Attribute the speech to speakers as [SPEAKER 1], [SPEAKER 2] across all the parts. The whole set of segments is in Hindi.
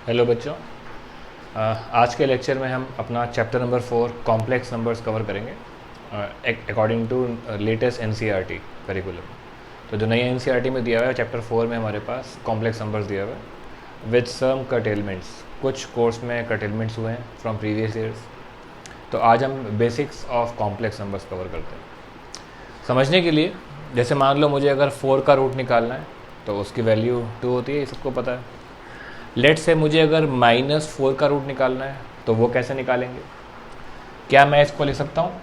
[SPEAKER 1] हेलो बच्चों। आज के लेक्चर में हम अपना chapter number 4 complex numbers cover करेंगे according to latest NCERT curriculum. तो जो नई एनसीईआरटी में दिया हुआ है चैप्टर 4 में हमारे पास कॉम्प्लेक्स नंबर्स दिया हुआ है विद सम कर्टेलमेंट्स। कुछ कोर्स में कर्टेलमेंट्स हुए हैं फ्रॉम प्रीवियस ईयर्स। तो आज हम basics of complex numbers cover करते हैं। समझने के लिए जैसे मान लो मुझे अगर 4 का रूट निकालना है तो उसकी वैल्यू 2 होती है, ये सबको पता है। लेट से मुझे अगर -4 का रूट निकालना है तो वो कैसे निकालेंगे? क्या मैं इसको लिख सकता हूँ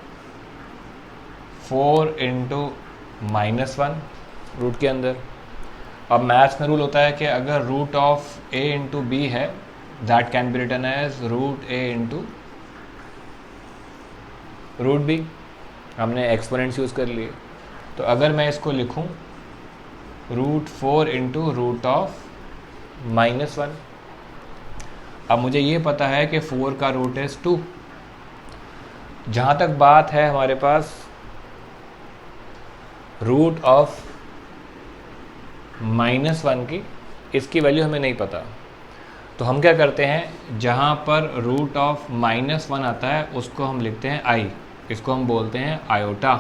[SPEAKER 1] 4 इंटू -1 रूट के अंदर। अब मैथ्स में रूल होता है कि अगर root of a into b है that can be written as root a into root b. हमने एक्सपोनेंट्स यूज़ कर लिए। तो अगर मैं इसको लिखूँ √4 इंटू रूट ऑफ -1। अब मुझे ये पता है कि 4 का रूट इज़ 2। जहाँ तक बात है हमारे पास रूट ऑफ -1 की, इसकी वैल्यू हमें नहीं पता। तो हम क्या करते हैं, जहाँ पर रूट ऑफ -1 आता है उसको हम लिखते हैं i, इसको हम बोलते हैं आयोटा।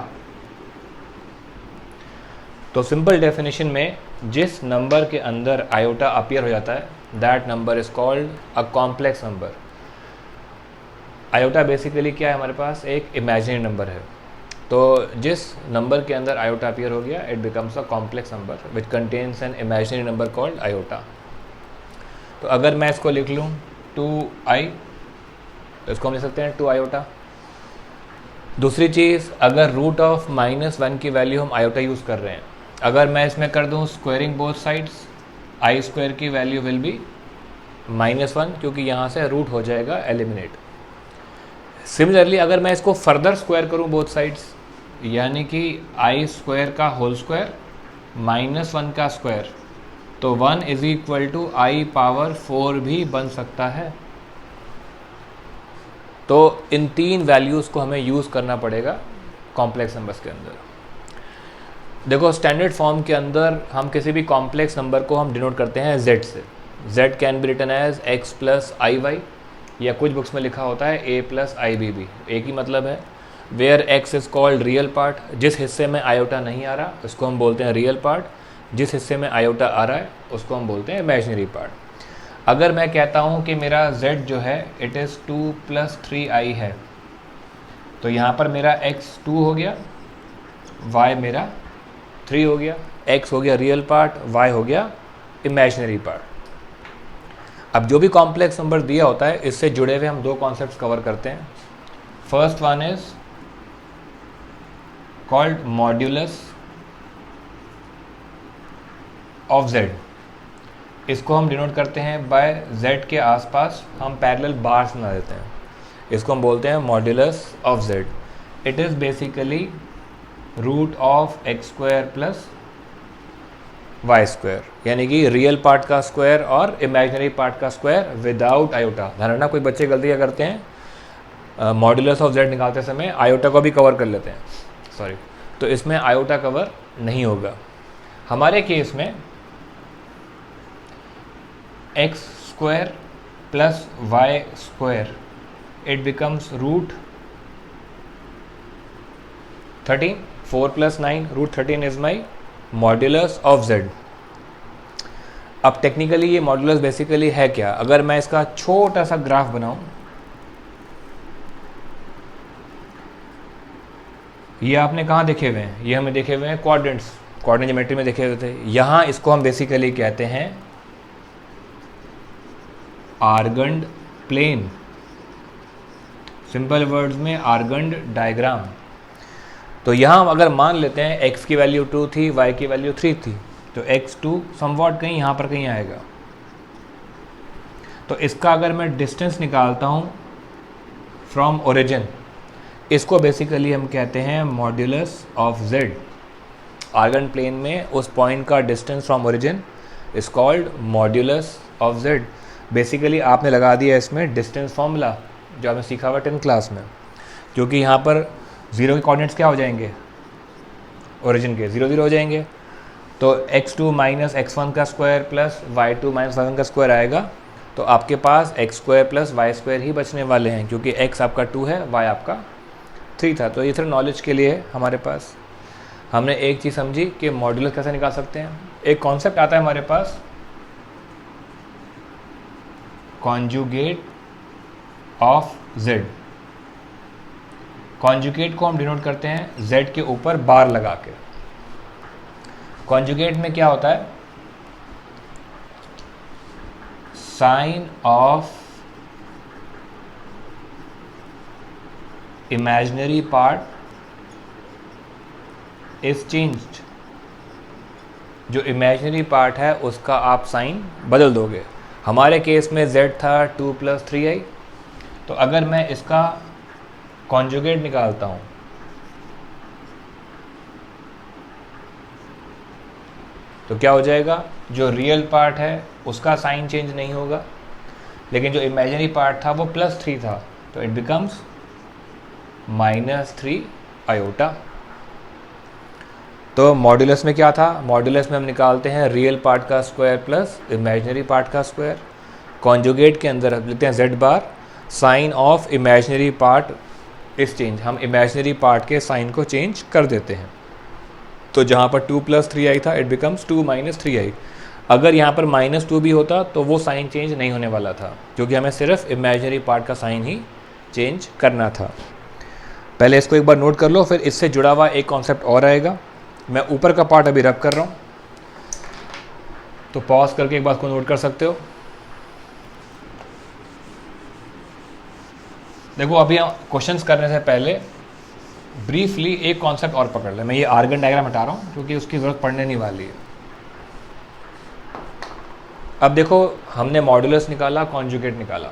[SPEAKER 1] तो सिंपल डेफिनेशन में जिस नंबर के अंदर आयोटा अपीयर हो जाता है that number is called a complex number. Iota basically क्या है, हमारे पास एक इमेजिनरी नंबर है। तो जिस नंबर के अंदर आयोटा अपीयर हो गया it becomes a complex number which contains an imaginary number called iota. तो अगर मैं इसको लिख लूँ 2i तो इसको हम लिख सकते हैं 2 आयोटा। दूसरी चीज़, अगर रूट ऑफ -1 की वैल्यू हम आयोटा यूज़ कर रहे हैं, अगर मैं इसमें कर दूं स्क्वायरिंग बोथ साइड्स, आई स्क्वायर की वैल्यू विल बी -1 क्योंकि यहाँ से रूट हो जाएगा एलिमिनेट। सिमिलरली अगर मैं इसको फर्दर स्क्वायर करूँ बोथ साइड्स, यानी कि आई स्क्वायर का होल स्क्वायर -1 का स्क्वायर, तो 1 is equal to i power 4 भी बन सकता है। तो इन तीन वैल्यूज़ को हमें यूज़ करना पड़ेगा कॉम्प्लेक्स नंबर्स के अंदर। देखो स्टैंडर्ड फॉर्म के अंदर हम किसी भी कॉम्प्लेक्स नंबर को हम डिनोट करते हैं z से। z can be written as x plus i y, या कुछ बुक्स में लिखा होता है a plus i b b. एक ही मतलब है। Where x is called real part, जिस हिस्से में आयोटा नहीं आ रहा उसको हम बोलते हैं रियल पार्ट, जिस हिस्से में आयोटा आ रहा है उसको हम बोलते हैं इमेजिनरी पार्ट। अगर मैं कहता हूँ कि मेरा z जो है इट इज़ 2 + 3i है, तो यहाँ पर मेरा x 2 हो गया, y मेरा 3 हो गया, x हो गया रियल पार्ट, y हो गया इमेजिनरी पार्ट। अब जो भी कॉम्प्लेक्स नंबर दिया होता है इससे जुड़े हुए हम दो कॉन्सेप्ट्स कवर करते हैं। First one is called modulus of z। इसको हम डिनोट करते हैं बाय z के आसपास हम पैरेलल बार्स बना देते हैं, इसको हम बोलते हैं modulus of z। It is basically root of x square plus y square, यानी कि रियल पार्ट का स्क्वायर और इमेजिनरी पार्ट का स्क्वायर विदाउट आयोटा। ध्यान रखना, कोई बच्चे गलतियाँ करते हैं मॉड्यूलस ऑफ z निकालते समय आयोटा को भी कवर कर लेते हैं, सॉरी। तो इसमें आयोटा कवर नहीं होगा। हमारे केस में x square plus y square it becomes root 13, 4 + 9 √13 is my modulus of z। अब टेक्निकली ये मॉड्यूलस बेसिकली है क्या? अगर मैं इसका छोटा सा ग्राफ बनाऊं, ये आपने कहाँ देखे हुए हैं? ये हमें देखे हुए हैं क्वाड्रेंट्स, कोऑर्डिनेट ज्योमेट्री में देखे हुए थे। यहाँ इसको हम बेसिकली कहते हैं आर्गन्ड प्लेन, सिंपल वर्ड्स में आर्गन्ड डायग्राम। तो यहाँ अगर मान लेते हैं x की वैल्यू 2 थी, y की वैल्यू 3 थी, तो x2 समवॉट कहीं यहाँ पर कहीं आएगा। तो इसका अगर मैं डिस्टेंस निकालता हूँ फ्रॉम ओरिजिन, इसको बेसिकली हम कहते हैं modulus of z। Argand plane में उस पॉइंट का distance from origin is called modulus of z। Basically आपने लगा दिया इसमें डिस्टेंस फॉर्मूला जो आपने सीखा हुआ 10th क्लास में, क्योंकि यहाँ पर 0 के कोऑर्डिनेट्स क्या हो जाएंगे, ओरिजिन के 0 0 हो जाएंगे। तो x2 - x1 का स्क्वायर प्लस y2 - y1 का स्क्वायर आएगा। तो तो आपके पास x square plus y square ही बचने वाले हैं, क्योंकि एक्स आपका 2 है, वाई आपका 3 था। तो ये सिर्फ नॉलेज के लिए है हमारे पास। हमने एक चीज़ समझी कि मॉड्यूलस कैसे निकाल सकते हैं। एक कॉन्सेप्ट आता है हमारे पास, कॉन्जुगेट ऑफ z। कॉन्जुगेट को हम डिनोट करते हैं z के ऊपर बार लगा के। कॉन्जुगेट में क्या होता है, sign of imaginary part is changed. जो इमेजिनरी पार्ट है उसका आप साइन बदल दोगे। हमारे केस में z था 2 + 3i, तो अगर मैं इसका कॉन्जुगेट निकालता हूँ तो क्या हो जाएगा, जो रियल पार्ट है उसका साइन चेंज नहीं होगा, लेकिन जो इमेजिनरी पार्ट था वो +3 था, तो इट बिकम्स -3 आयोटा। तो मॉड्यूलस में क्या था, मॉड्यूलस में हम निकालते हैं रियल पार्ट का स्क्वायर प्लस इमेजिनरी पार्ट का स्क्वायर। कॉन्जुगेट के अंदर हम लिखते हैं z bar, sign of imaginary part is change, हम इमेजिनरी पार्ट के साइन को चेंज कर देते हैं। तो जहाँ पर 2 + 3i था, इट बिकम्स 2 - 3i। अगर यहाँ पर -2 भी होता तो वो साइन चेंज नहीं होने वाला था, क्योंकि हमें सिर्फ इमेजिनरी पार्ट का साइन ही चेंज करना था। पहले इसको एक बार नोट कर लो, फिर इससे जुड़ा हुआ एक कॉन्सेप्ट और आएगा। मैं ऊपर का पार्ट अभी रब कर रहा हूँ, तो पॉज करके एक बात को नोट कर सकते हो। देखो, अभी हम क्वेश्चंस करने से पहले ब्रीफली एक कॉन्सेप्ट और पकड़ ले। मैं ये आर्गन डायग्राम हटा रहा हूँ क्योंकि उसकी ज़रूरत पड़ने नहीं वाली है। अब देखो, हमने मॉड्यूलस निकाला, कॉन्जुगेट निकाला।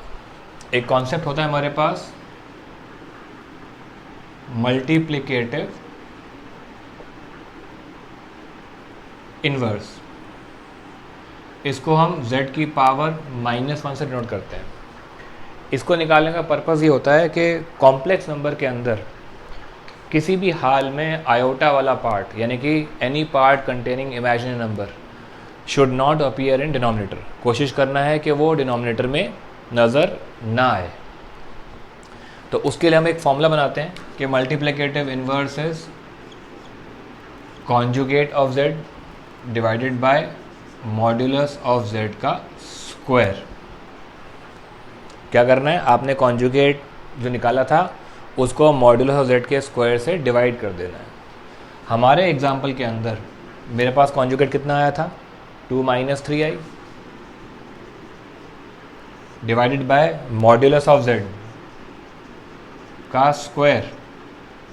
[SPEAKER 1] एक कॉन्सेप्ट होता है हमारे पास मल्टीप्लिकेटिव इनवर्स। इसको हम z की पावर -1 से डिनोट करते हैं। इसको निकालने का पर्पज़ ये होता है कि कॉम्प्लेक्स नंबर के अंदर किसी भी हाल में आयोटा वाला पार्ट, यानी कि any part containing imaginary number, should not appear in denominator. कोशिश करना है कि वो डिनोमिनेटर में नज़र ना आए। तो उसके लिए हम एक फॉर्मूला बनाते हैं कि multiplicative inverse is conjugate of z divided by modulus of z का स्क्वायर। क्या करना है, आपने कॉन्जुगेट जो निकाला था उसको मॉड्यूलस ऑफ z के स्क्वायर से डिवाइड कर देना है। हमारे एग्जाम्पल के अंदर मेरे पास कॉन्जुगेट कितना आया था, 2 - 3i divided by modulus of z का स्क्वायर।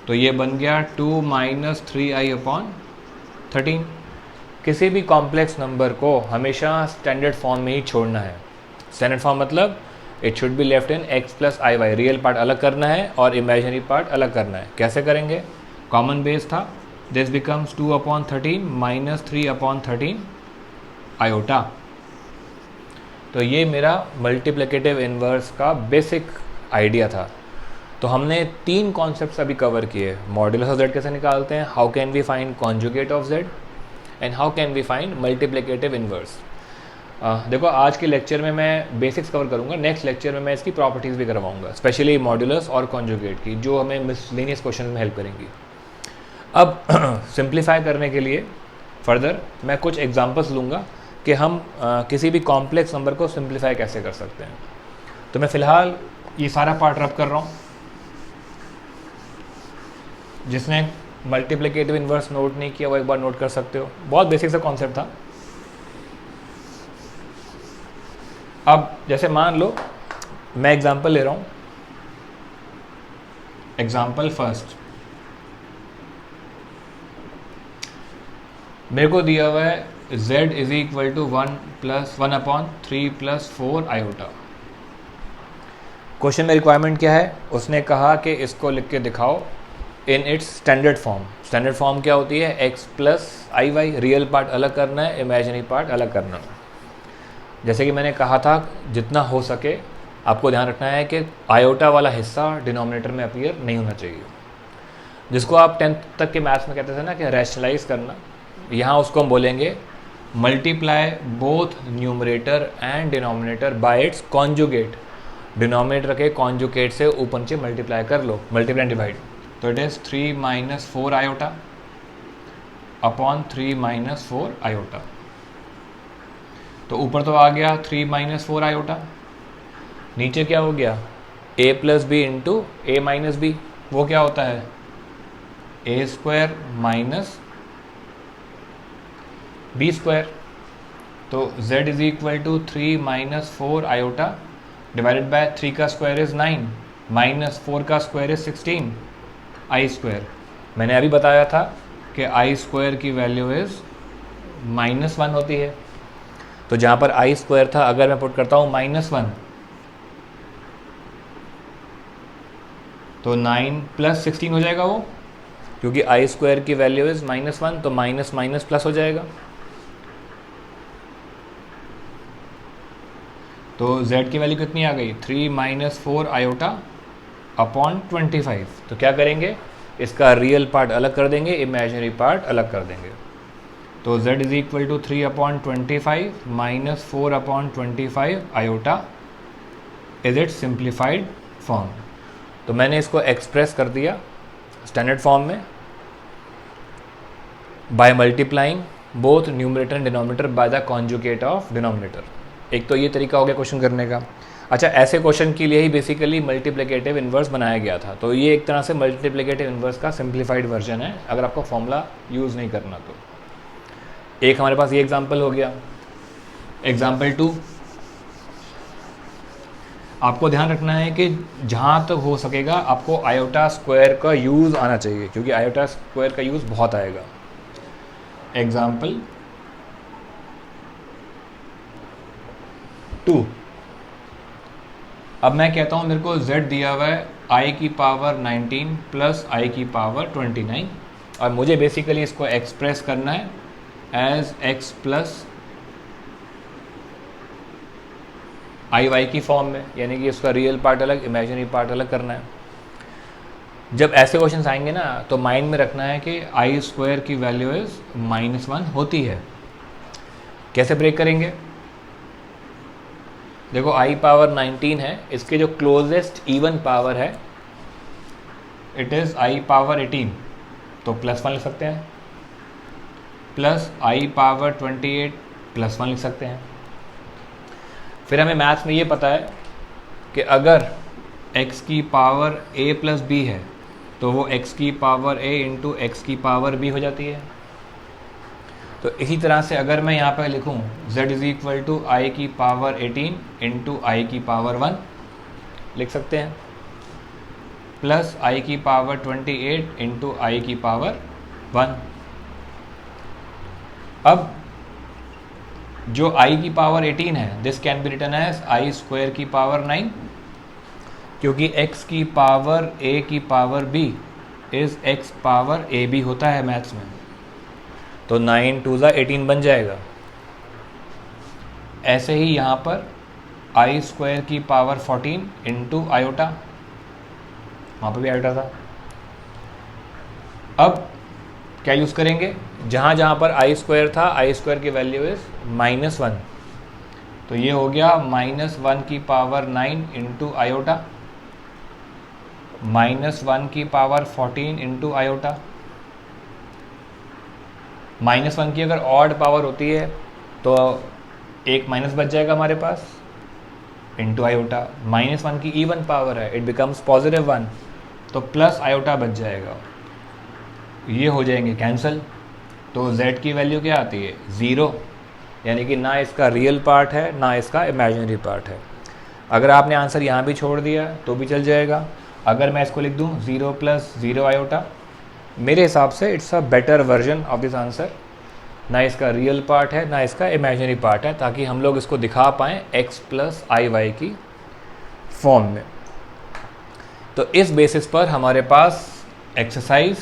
[SPEAKER 1] तो ये बन गया 2 - 3i/13। किसी भी कॉम्प्लेक्स नंबर को हमेशा स्टैंडर्ड फॉर्म में ही छोड़ना है। स्टैंडर्ड फॉर्म मतलब it should be left in x + iy। Real part अलग करना है और इमेजिनरी पार्ट अलग करना है। कैसे करेंगे, कॉमन बेस था, दिस बिकम्स 2/13 - 3/13 आयोटा। तो ये मेरा मल्टीप्लिकेटिव इनवर्स का बेसिक आइडिया था। तो हमने 3 कॉन्सेप्ट्स अभी कवर किए। मॉड्यूलस ऑफ z कैसे निकालते हैं, how can we find conjugate of z, and how can we find multiplicative inverse. देखो, आज के लेक्चर में मैं बेसिक्स कवर करूंगा, नेक्स्ट लेक्चर में मैं इसकी प्रॉपर्टीज़ भी करवाऊंगा, स्पेशली मॉड्यूलस और कॉन्जुगेट की, जो हमें मिसलेनियस क्वेश्चन में हेल्प करेंगी। अब सिंप्लीफाई करने के लिए फर्दर मैं कुछ एग्जांपल्स लूँगा कि हम किसी भी कॉम्प्लेक्स नंबर को सिंप्लीफाई कैसे कर सकते हैं। तो मैं फ़िलहाल ये सारा पार्ट रब कर रहा हूँ। जिसने मल्टीप्लिकेटिव इनवर्स नोट नहीं किया वो एक बार नोट कर सकते हो, बहुत बेसिक सा कॉन्सेप्ट था। अब जैसे मान लो मैं एग्जांपल ले रहा हूँ, एग्जांपल फर्स्ट। मेरे को दिया हुआ है z = 1 + 1/3 + 4 आयोटा। क्वेश्चन में रिक्वायरमेंट क्या है, उसने कहा कि इसको लिख के दिखाओ in its standard form. Standard form क्या होती है, x + iy, रियल पार्ट अलग करना है, इमेजिनरी पार्ट अलग करना है। जैसे कि मैंने कहा था, जितना हो सके आपको ध्यान रखना है कि आयोटा वाला हिस्सा डिनोमिनेटर में अपीयर नहीं होना चाहिए। जिसको आप 10th तक के मैथ्स में कहते थे ना कि रैशनलाइज करना, यहाँ उसको हम बोलेंगे multiply both numerator and denominator bye it's conjugate, denominator के कॉन्जुगेट से ऊपर नीचे मल्टीप्लाई कर लो, मल्टीप्लाई एंड डिवाइड। तो it is 3 - 4 iota upon 3 - 4 iota. तो ऊपर तो आ गया 3 - 4 आयोटा, नीचे क्या हो गया a plus b into a minus b, वो क्या होता है a square minus b square. तो z is equal to 3 - 4 iota divided by 3 का स्क्वायर इज 9 माइनस 4 का स्क्वायर इज 16 आई स्क्वायर। मैंने अभी बताया था कि आई स्क्वायर की वैल्यू इज -1 होती है। तो जहाँ पर आई स्क्वायर था अगर मैं पुट करता हूँ -1 तो 9 + 16 हो जाएगा वो, क्योंकि आई स्क्वायर की वैल्यू इज -1 तो माइनस माइनस प्लस हो जाएगा। तो z की वैल्यू कितनी आ गई 3 - 4 आयोटा अपॉन 25। तो क्या करेंगे, इसका रियल पार्ट अलग कर देंगे, इमेजिनरी पार्ट अलग कर देंगे। तो z is equal to 3/25 minus 4/25 iota is it simplified form. तो मैंने इसको एक्सप्रेस कर दिया स्टैंडर्ड फॉर्म में by multiplying both numerator and denominator by the conjugate of denominator. एक तो ये तरीका हो गया क्वेश्चन करने का। अच्छा, ऐसे क्वेश्चन के लिए ही बेसिकली मल्टीप्लिकेटिव इन्वर्स बनाया गया था। तो ये एक तरह से मल्टीप्लिकेटिव इन्वर्स का सिंप्लीफाइड वर्जन है अगर आपको फॉर्मूला यूज़ नहीं करना तो। एक हमारे पास ये एग्जांपल हो गया। एग्जांपल 2, आपको ध्यान रखना है कि जहाँ तक हो सकेगा आपको आयोटा स्क्वायर का यूज़ आना चाहिए, क्योंकि आयोटा स्क्वायर का यूज़ बहुत आएगा। एग्जांपल 2, अब मैं कहता हूँ मेरे को z दिया हुआ है i की पावर 19 प्लस i की पावर 29 और मुझे बेसिकली इसको एक्सप्रेस करना है as x plus i Y की फॉर्म में, यानी कि इसका रियल पार्ट अलग इमेजिनरी पार्ट अलग करना है। जब ऐसे क्वेश्चन आएंगे ना तो माइंड में रखना है कि आई स्क्वायर की वैल्यू इज -1 होती है। कैसे ब्रेक करेंगे, देखो i पावर 19 है, इसके जो क्लोजेस्ट इवन पावर है इट इज़ i पावर 18, तो +1 लिख सकते हैं, प्लस i पावर 28 +1 लिख सकते हैं। फिर हमें मैथ्स में ये पता है कि अगर x की पावर a प्लस b है तो वो x की पावर a इंटू एक्स की पावर b हो जाती है। तो इसी तरह से अगर मैं यहाँ पर लिखूँ z इज इक्वल टू आई की पावर 18 इंटू आई की पावर 1 लिख सकते हैं, प्लस आई की पावर 28 इंटू आई की पावर 1। अब जो i की पावर 18 है this can be written as i square की पावर 9, क्योंकि x की पावर a की power b is x power a b होता है मैथ्स में। तो 9 2 18 बन जाएगा। ऐसे ही यहाँ पर आई स्क्वायर की पावर 14 इंटू आयोटा, वहाँ पर भी आयोटा था। अब क्या यूज़ करेंगे, जहाँ जहाँ पर आई स्क्वायर था आई स्क्वायर की वैल्यू इज -1, तो ये हो गया -1 की पावर 9 इंटू आयोटा, -1 की पावर 14 इंटू आयोटा। -1 की अगर ऑड पावर होती है तो एक माइनस बच जाएगा हमारे पास इंटू आयोटा। -1 की इवन पावर है, इट बिकम्स +1, तो प्लस आयोटा बच जाएगा, ये हो जाएंगे कैंसिल। तो z की वैल्यू क्या आती है 0, यानी कि ना इसका रियल पार्ट है ना इसका इमेजिनरी पार्ट है। अगर आपने आंसर यहाँ भी छोड़ दिया तो भी चल जाएगा। अगर मैं इसको लिख दूँ 0 + 0 आयोटा, मेरे हिसाब से it's a better version of this answer. ना इसका रियल पार्ट है ना इसका इमेजिनरी पार्ट है, ताकि हम लोग इसको दिखा पाएँ x प्लस आई वाई की फॉर्म में। तो इस बेसिस पर हमारे पास एक्सरसाइज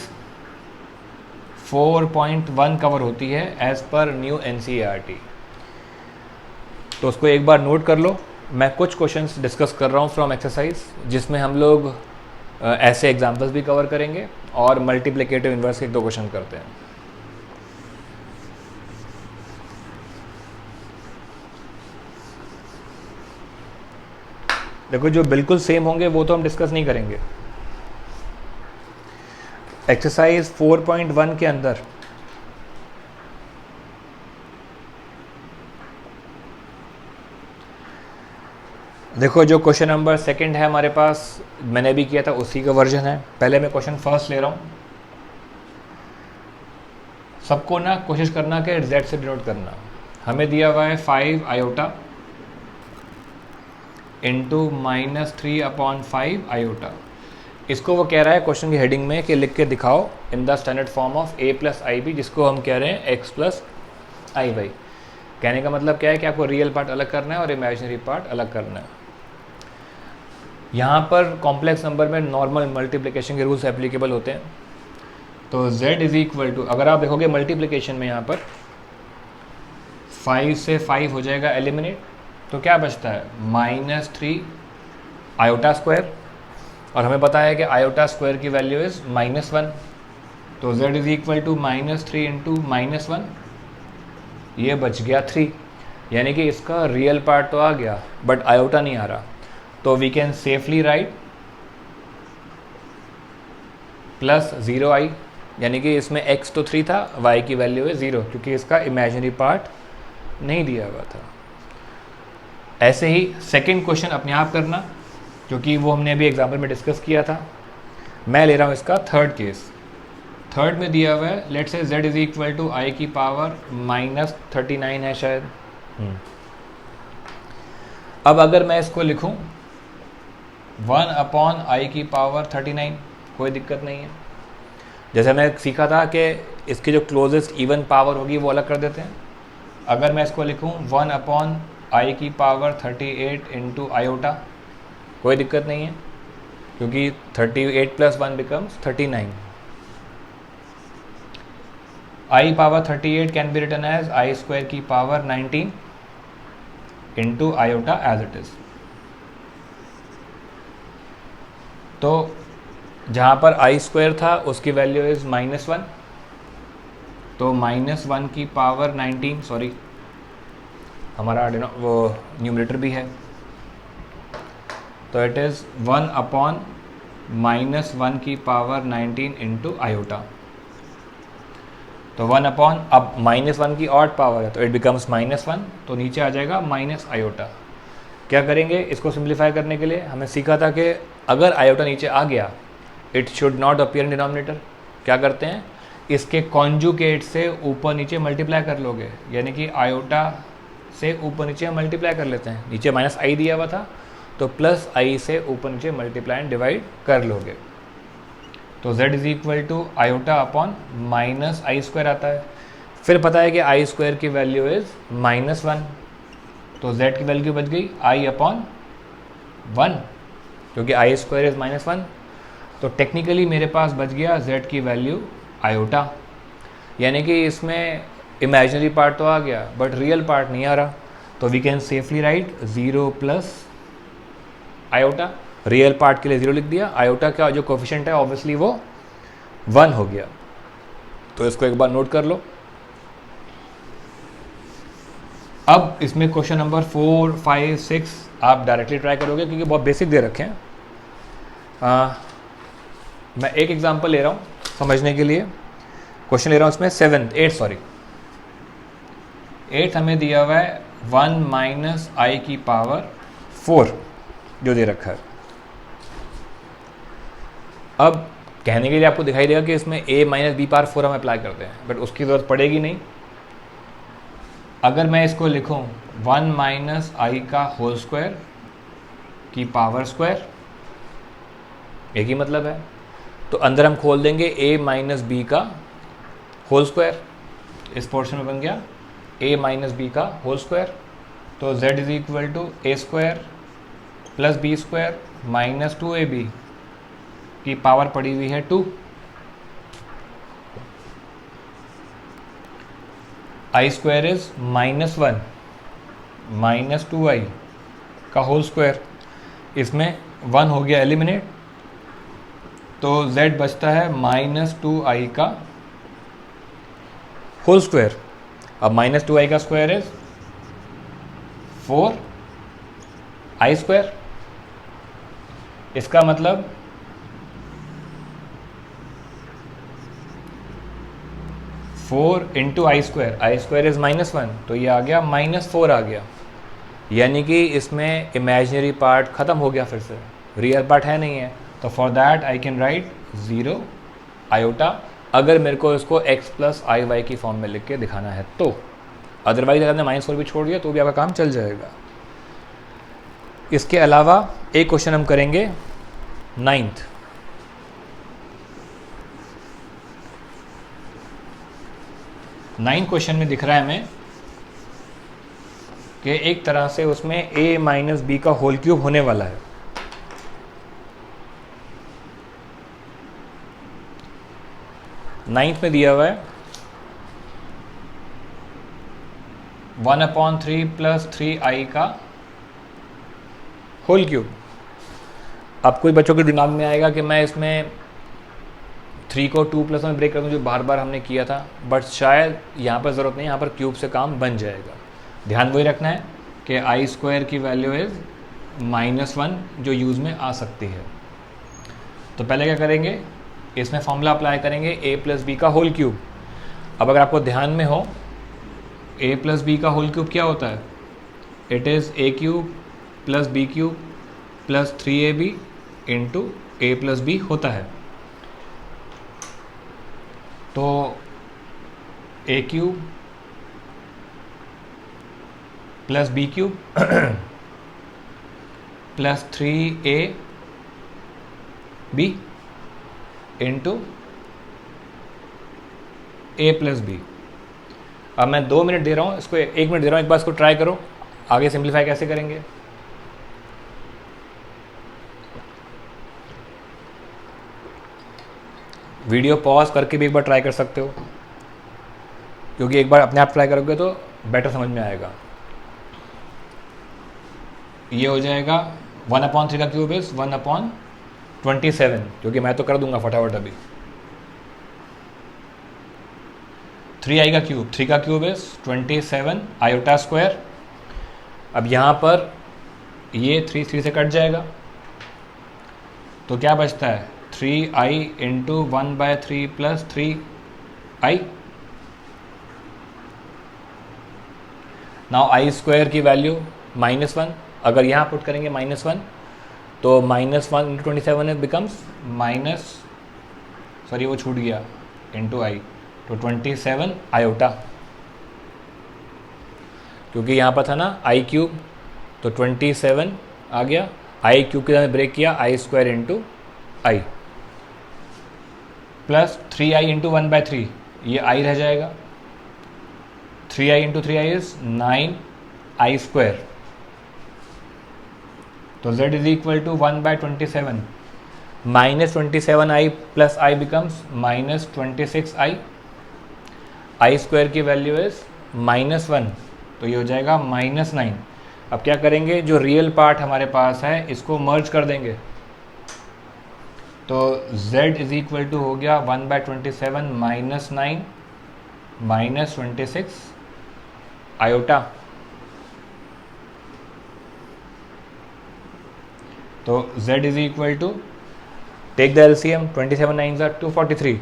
[SPEAKER 1] 4.1 कवर होती है एज पर न्यू NCERT। तो उसको एक बार नोट कर लो। मैं कुछ क्वेश्चंस डिस्कस कर रहा हूँ फ्रॉम एक्सरसाइज, जिसमें हम लोग ऐसे एग्जाम्पल्स भी कवर करेंगे और मल्टीप्लिकेटिव इन्वर्स के 1-2 क्वेश्चन करते हैं। देखो जो बिल्कुल सेम होंगे वो तो हम डिस्कस नहीं करेंगे। एक्सरसाइज 4.1 के अंदर देखो जो क्वेश्चन नंबर सेकंड है हमारे पास, मैंने भी किया था उसी का वर्जन है। पहले मैं क्वेश्चन फर्स्ट ले रहा हूँ। सबको ना कोशिश करना कि z से डिनोट करना। हमें दिया हुआ है 5 आयोटा इंटू -3/5 आयोटा। इसको वो कह रहा है क्वेश्चन की हेडिंग में कि लिख के दिखाओ in the standard form of a + ib, जिसको हम कह रहे हैं x + iy। कहने का मतलब क्या है कि आपको रियल पार्ट अलग करना है और इमेजिनरी पार्ट अलग करना है। यहाँ पर कॉम्प्लेक्स नंबर में नॉर्मल मल्टीप्लिकेशन के रूल्स एप्लीकेबल होते हैं। तो z = अगर आप देखोगे मल्टीप्लिकेशन में यहाँ पर 5 से 5 हो जाएगा एलिमिनेट, तो क्या बचता है -3 आयोटा स्क्वायर, और हमें पता है कि आयोटा स्क्वायर की वैल्यू इज़ -1। तो z = -3 इंटू -1, ये बच गया 3। यानी कि इसका रियल पार्ट तो आ गया बट आयोटा नहीं आ रहा। तो we can safely right +0i, यानी कि इसमें x तो 3 था, y की वैल्यू है 0, क्योंकि इसका इमेजिनरी पार्ट नहीं दिया हुआ था। ऐसे ही सेकंड क्वेश्चन अपने आप करना, क्योंकि वो हमने अभी एग्जाम्पल में डिस्कस किया था। मैं ले रहा हूँ इसका थर्ड केस। थर्ड में दिया हुआ है लेट्स से z = i -39 है शायद। अब अगर मैं इसको लिखूं 1/i⁻39, कोई दिक्कत नहीं है। जैसे मैं सीखा था कि इसकी जो क्लोजेस्ट इवन पावर होगी वो अलग कर देते हैं। अगर मैं इसको लिखूं 1/i⁻38 इंटू आयोटा, कोई दिक्कत नहीं है, क्योंकि 38 + 1 becomes 39। i⁻38 can be written as i² 19 iota as it is. तो जहाँ पर i² था उसकी वैल्यू इज़ -1, तो -1 19, सॉरी हमारा वो न्यूमरेटर भी है, तो इट इज़ 1/-1 19 आयोटा। तो 1/, अब -1 की ऑड पावर है तो इट बिकम्स -1, तो नीचे आ जाएगा माइनस आयोटा। क्या करेंगे इसको सिंप्लीफाई करने के लिए? हमें सीखा था कि अगर आयोटा नीचे आ गया it should not appear in denominator. क्या करते हैं, इसके कॉन्जुगेट से ऊपर नीचे मल्टीप्लाई कर लोगे, यानी कि आयोटा से ऊपर नीचे मल्टीप्लाई कर लेते हैं। नीचे -i दिया हुआ था तो +i से ऊपर नीचे मल्टीप्लाई एंड डिवाइड कर लोगे। तो z = i/- आता है। फिर पता है कि i² की वैल्यू इज़ -1, तो z की वैल्यू बच गई i/1, क्योंकि i² इज़ -1। तो टेक्निकली मेरे पास बच गया z की वैल्यू आयोटा, यानी कि इसमें इमेजिनरी पार्ट तो आ गया बट रियल पार्ट नहीं आ रहा। तो we can safely write 0 + iota. Real part के लिए 0 लिख दिया, आयोटा का जो कोफिशिएंट है ऑब्वियसली वो 1 हो गया। तो इसको एक बार नोट कर लो। अब इसमें क्वेश्चन नंबर 4, 5, 6 आप डायरेक्टली ट्राई करोगे क्योंकि बहुत बेसिक दे रखे हैं। मैं एक एग्जांपल ले रहा हूँ समझने के लिए। क्वेश्चन ले रहा हूँ उसमें 8 हमें दिया हुआ है 1 - i⁻4 जो दे रखा है। अब कहने के लिए आपको दिखाई देगा कि इसमें a - b⁻4 हम अप्लाई करते हैं, बट उसकी ज़रूरत पड़ेगी नहीं। अगर मैं इसको लिखूं 1 - i का होल स्क्वायर की पावर स्क्वायर, एक ही मतलब है। तो अंदर हम खोल देंगे a - b का होल स्क्वायर। इस पोर्शन में बन गया a - b का होल स्क्वायर। तो z = a² + b² - 2ab की पावर पड़ी हुई है 2। i² इज़ -1 - 2i का होल स्क्वायर। इसमें 1 हो गया एलिमिनेट, तो z बचता है -2i का होल स्क्वायर। अब -2i का स्क्वायर इज 4i²। इसका मतलब four into I square is -1, तो ये आ गया -4 आ गया, यानी कि इसमें इमेजिनरी पार्ट ख़त्म हो गया, फिर से रियल पार्ट है नहीं है। तो for that I can write 0 iota, अगर मेरे को इसको x प्लस आई वाई की फॉर्म में लिख के दिखाना है तो। अदरवाइज अगर हमने -4 भी छोड़ दिया तो भी आपका काम चल जाएगा। इसके अलावा एक क्वेश्चन हम करेंगे 9th। क्वेश्चन में दिख रहा है हमें कि एक तरह से उसमें a माइनस बी का होल क्यूब होने वाला है। नाइन्थ में दिया हुआ है 1/3 प्लस 3i का होल क्यूब। अब कोई बच्चों के दिमाग में आएगा कि मैं इसमें 3 को 2 प्लस में ब्रेक कर दूँ, जो बार बार हमने किया था, बट शायद यहाँ पर ज़रूरत नहीं, यहाँ पर क्यूब से काम बन जाएगा। ध्यान वही रखना है कि आई स्क्वायर की वैल्यू इज़ -1, जो यूज़ में आ सकती है। तो पहले क्या करेंगे, इसमें फॉर्मूला अप्लाई करेंगे a प्लस बी का होल क्यूब। अब अगर आपको ध्यान में हो, a प्लस बी का होल क्यूब क्या होता है, it is a cube plus b cube plus 3ab into a plus b होता है। तो a cube plus b cube plus 3ab into a plus b. अब मैं 2 मिनट दे रहा हूँ, इसको 1 मिनट दे रहा हूँ, एक बार इसको ट्राई करो, आगे सिंप्लीफाई कैसे करेंगे। वीडियो पॉज करके भी एक बार ट्राई कर सकते हो, क्योंकि एक बार अपने आप ट्राई करोगे तो बेटर समझ में आएगा। ये हो जाएगा 1/3 का क्यूब इज 1/27, क्योंकि मैं तो कर दूंगा फटाफट अभी। 3i का क्यूब, 3 का क्यूब इज 27 आयोटा स्क्वायर। अब यहाँ पर ये 3 से कट जाएगा, तो क्या बचता है 3i into 1/3 plus 3i। Now I square की वैल्यू -1, अगर यहाँ पुट करेंगे -1 तो -1 इंटू 27 इट बिकम्स वो छूट गया इंटू आई, तो 27 आयोटा, क्योंकि यहाँ पर था ना आई क्यूब, तो 27 आ गया। आई क्यूब के साथ ब्रेक किया, i square into i plus 3i into 1/3, ये आई रह जाएगा। 3i into 3i is 9i square. तो z is equal to 1/27, -27i plus i becomes -26i। I square की वैल्यू इज -1, तो ये हो जाएगा -9। अब क्या करेंगे, जो रियल पार्ट हमारे पास है इसको मर्ज कर देंगे, तो z इज इक्वल टू हो गया 1/27 -9 -26 आयोटा। तो z is equal to, take the LCM, 27 9 are 243,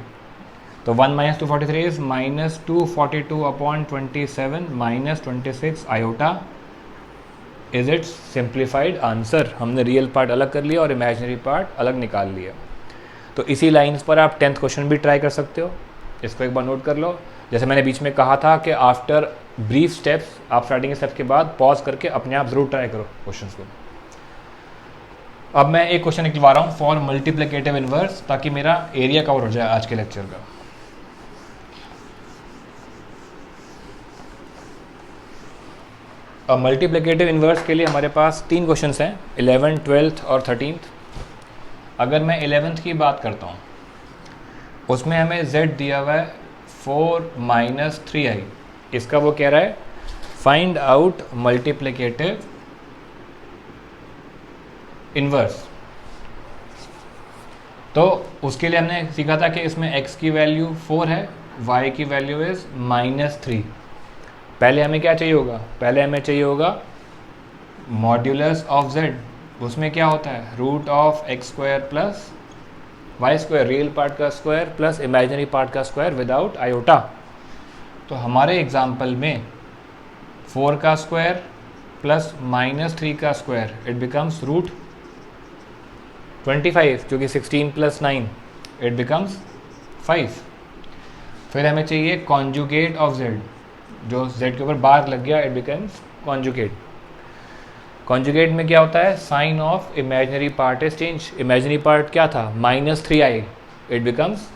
[SPEAKER 1] तो 1 minus 243 is -242/27 -26 iota is it's simplified answer. हमने रियल पार्ट अलग कर लिया और इमेजिनरी पार्ट अलग निकाल लिया। तो इसी लाइंस पर आप 10th क्वेश्चन भी ट्राई कर सकते हो, इसको एक बार नोट कर लो। जैसे मैंने बीच में कहा था कि आफ्टर ब्रीफ स्टेप्स, आप स्टार्टिंग स्टेप्स के बाद पॉज करके अपने आप ज़रूर ट्राई करो क्वेश्चंस को। अब मैं एक क्वेश्चन निकलवा रहा हूँ फॉर मल्टीप्लिकेटिव इनवर्स, ताकि मेरा एरिया कवर हो जाए आज के लेक्चर का। अब मल्टीप्लिकेटिव इनवर्स के लिए हमारे पास 3 क्वेश्चंस हैं, 11th 12th और 13th। अगर मैं 11th की बात करता हूँ, उसमें हमें z दिया हुआ है 4 - 3i। इसका वो कह रहा है फाइंड आउट मल्टीप्लिकेटिव इनवर्स। तो उसके लिए हमने सीखा था कि इसमें x की वैल्यू 4 है, y की वैल्यू इज -3। पहले हमें क्या चाहिए होगा, पहले हमें चाहिए होगा मॉड्यूलस ऑफ z, उसमें क्या होता है, root of x square plus y square, real part का स्क्वायर प्लस इमेजिनरी पार्ट का स्क्वायर विदाउट आयोटा। तो हमारे एग्जाम्पल में 4 का स्क्वायर प्लस -3 का स्क्वायर, इट बिकम्स रूट 25, जो कि 16 प्लस 9, इट बिकम्स 5। फिर हमें चाहिए कॉन्जुगेट ऑफ z, जो z के ऊपर बार लग गया, इट बिकम्स कॉन्जुगेट। कॉन्जुगेट में क्या होता है, sign of imaginary part is change. Imaginary part क्या था, -3i, इट बिकम्स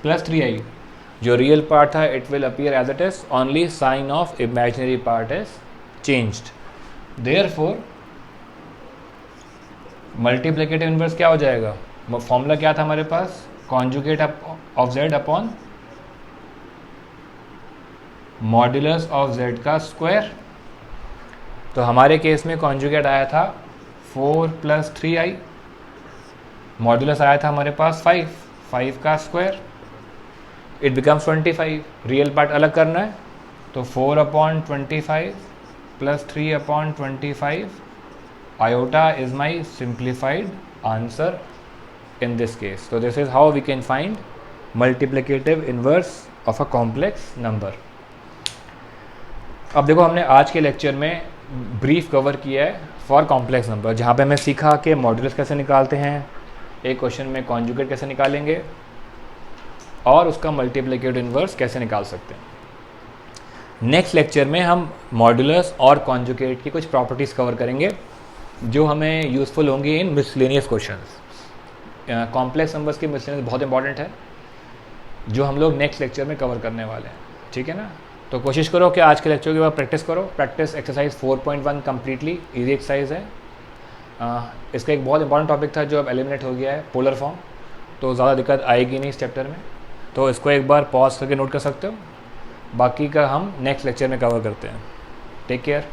[SPEAKER 1] +3i। जो रियल पार्ट था it will appear as it is, only sign of imaginary part is changed. Therefore multiplicative inverse क्या हो जाएगा, फॉर्मूला क्या था हमारे पास, conjugate of z upon modulus of z का स्क्वायर। तो हमारे केस में कॉन्जुगेट आया था 4 + 3i, मॉड्यूलस आया था हमारे पास 5 का square, it becomes 25। Real part अलग करना है तो 4/25 + 3/25 iota is my simplified answer in this case. So this is how we can find multiplicative inverse of a complex number. अब देखो, हमने आज के लेक्चर में ब्रीफ कवर किया है फॉर कॉम्प्लेक्स नंबर, जहाँ पे हमें सीखा कि मॉड्यूलस कैसे निकालते हैं, एक क्वेश्चन में कॉन्जुगेट कैसे निकालेंगे और उसका मल्टीप्लिकेटिव इन्वर्स कैसे निकाल सकते हैं। नेक्स्ट लेक्चर में हम मॉड्यूलस और कॉन्जुगेट की कुछ प्रॉपर्टीज़ कवर करेंगे जो हमें यूज़फुल होंगी इन मिसलेनियस क्वेश्चंस। कॉम्प्लेक्स नंबर्स की मिसलेनियस बहुत इंपॉर्टेंट है, जो हम लोग नेक्स्ट लेक्चर में कवर करने वाले हैं, ठीक है ना। तो कोशिश करो कि आज के लेक्चर के बाद प्रैक्टिस करो। Practice exercise 4.1 completely easy exercise है। इसका एक बहुत इंपॉर्टेंट टॉपिक था जो अब एलिमिनेट हो गया है, पोलर फॉर्म, तो ज़्यादा दिक्कत आएगी नहीं इस चैप्टर में। तो इसको एक बार पॉज करके नोट कर सकते हो, बाकी का हम नेक्स्ट लेक्चर में कवर करते हैं। Take care.